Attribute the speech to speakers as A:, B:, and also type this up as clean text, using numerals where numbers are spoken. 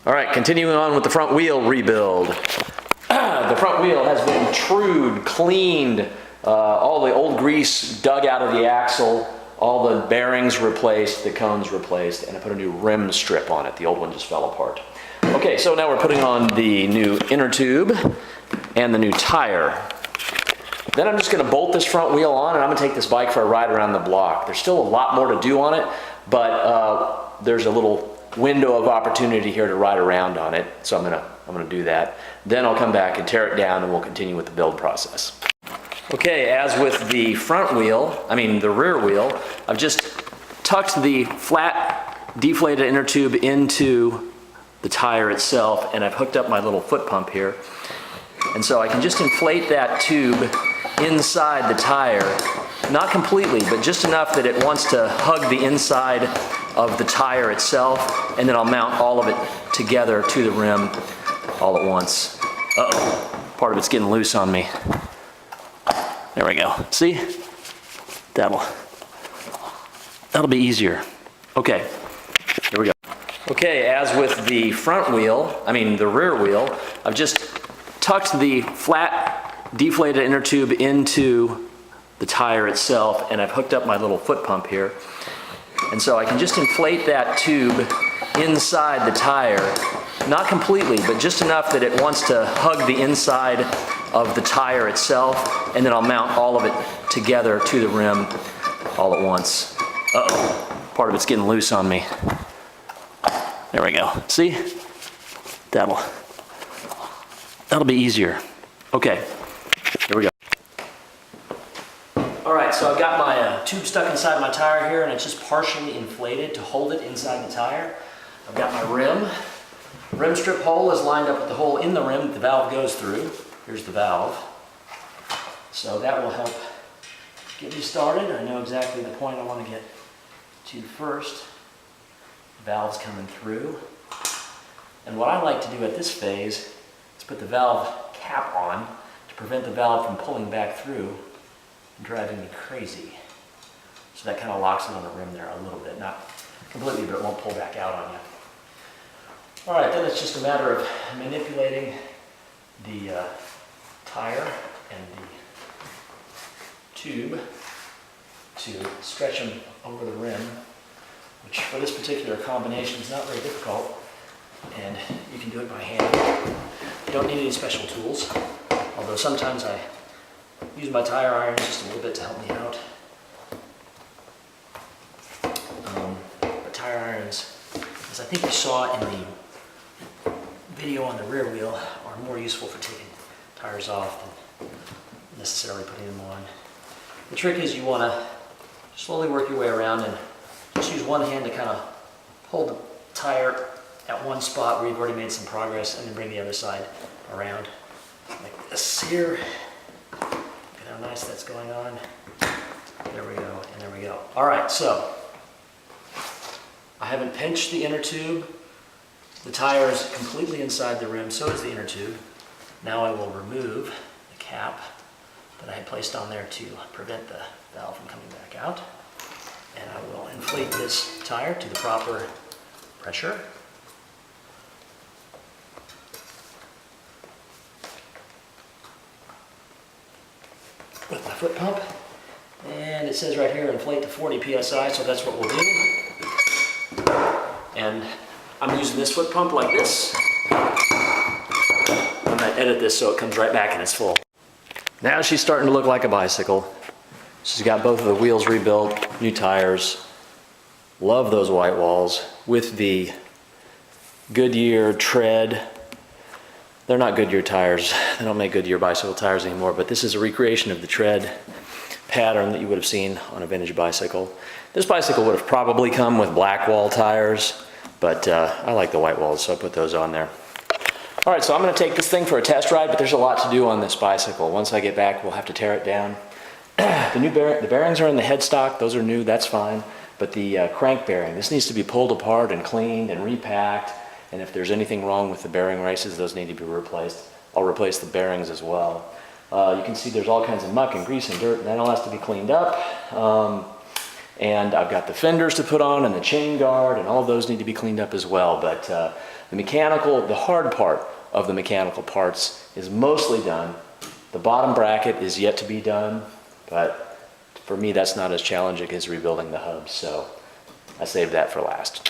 A: All right, continuing on with the front wheel rebuild. The front wheel has been trued, cleaned, all the old grease dug out of the axle, all the bearings replaced, the cones replaced, and I put a new rim strip on it. The old one just fell apart. Okay, so now we're putting on the new inner tube and the new tire. Then I'm just gonna bolt this front wheel on and I'm gonna take this bike for a ride around the block. There's still a lot more to do on it, but there's a little window of opportunity here to ride around on it, so I'm gonna do that. Then I'll come back and tear it down and we'll continue with the build process. Okay, as with the front wheel, the rear wheel, I've just tucked the flat deflated inner tube into the tire itself, and I've hooked up my little foot pump here. And so I can just inflate that tube inside the tire, not completely, but just enough that it wants to hug the inside of the tire itself, and then I'll mount all of it together to the rim all at once. Uh-oh, part of it's getting loose on me. There we go, see? That'll be easier. Okay, here we go. Okay, as with the front wheel, the rear wheel, I've just tucked the flat deflated inner tube into the tire itself, and I've hooked up my little foot pump here. And so I can just inflate that tube inside the tire, not completely, but just enough that it wants to hug the inside of the tire itself, and then I'll mount all of it together to the rim all at once. Uh-oh, part of it's getting loose on me. There we go, see? That'll be easier. Okay, here we go. All right, so I've got my tube stuck inside my tire here, and it's just partially inflated to hold it inside the tire. I've got my rim. Rim strip hole is lined up with the hole in the rim that the valve goes through. Here's the valve. So that will help get me started. I know exactly the point I want to get to first. The valve's coming through. And what I like to do at this phase is put the valve cap on to prevent the valve from pulling back through and driving me crazy. So that kind of locks it on the rim there a little bit. Not completely, but it won't pull back out on you. All right, then it's just a matter of manipulating the tire and the tube to stretch them over the rim, which for this particular combination is not very difficult, and you can do it by hand. You don't need any special tools, although sometimes I use my tire irons just a little bit to help me out. But tire irons, as I think you saw in the video on the rear wheel, are more useful for taking tires off than necessarily putting them on. The trick is you want to slowly work your way around and just use one hand to kind of hold the tire at one spot where you've already made some progress, and then bring the other side around like this here. Look at how nice that's going on. There we go, and there we go. All right, so I haven't pinched the inner tube. The tire is completely inside the rim, so is the inner tube. Now I will remove the cap that I had placed on there to prevent the valve from coming back out. And I will inflate this tire to the proper pressure. With my foot pump. And it says right here, inflate to 40 PSI, so that's what we'll do. And I'm using this foot pump like this. I'm gonna edit this so it comes right back and it's full. Now she's starting to look like a bicycle. She's got both of the wheels rebuilt, new tires. Love those white walls with the Goodyear tread. They're not Goodyear tires. They don't make Goodyear bicycle tires anymore, but this is a recreation of the tread pattern that you would have seen on a vintage bicycle. This bicycle would have probably come with black wall tires, but I like the white walls, so I put those on there. All right, so I'm gonna take this thing for a test ride, but there's a lot to do on this bicycle. Once I get back, we'll have to tear it down. The bearings are in the headstock, those are new, that's fine. But the crank bearing, this needs to be pulled apart and cleaned and repacked. And if there's anything wrong with the bearing races, those need to be replaced. I'll replace the bearings as well. You can see there's all kinds of muck and grease and dirt, and that all has to be cleaned up. And I've got the fenders to put on and the chain guard, and all of those need to be cleaned up as well. But The hard part of the mechanical parts is mostly done. The bottom bracket is yet to be done, but for me that's not as challenging as rebuilding the hub, so I saved that for last.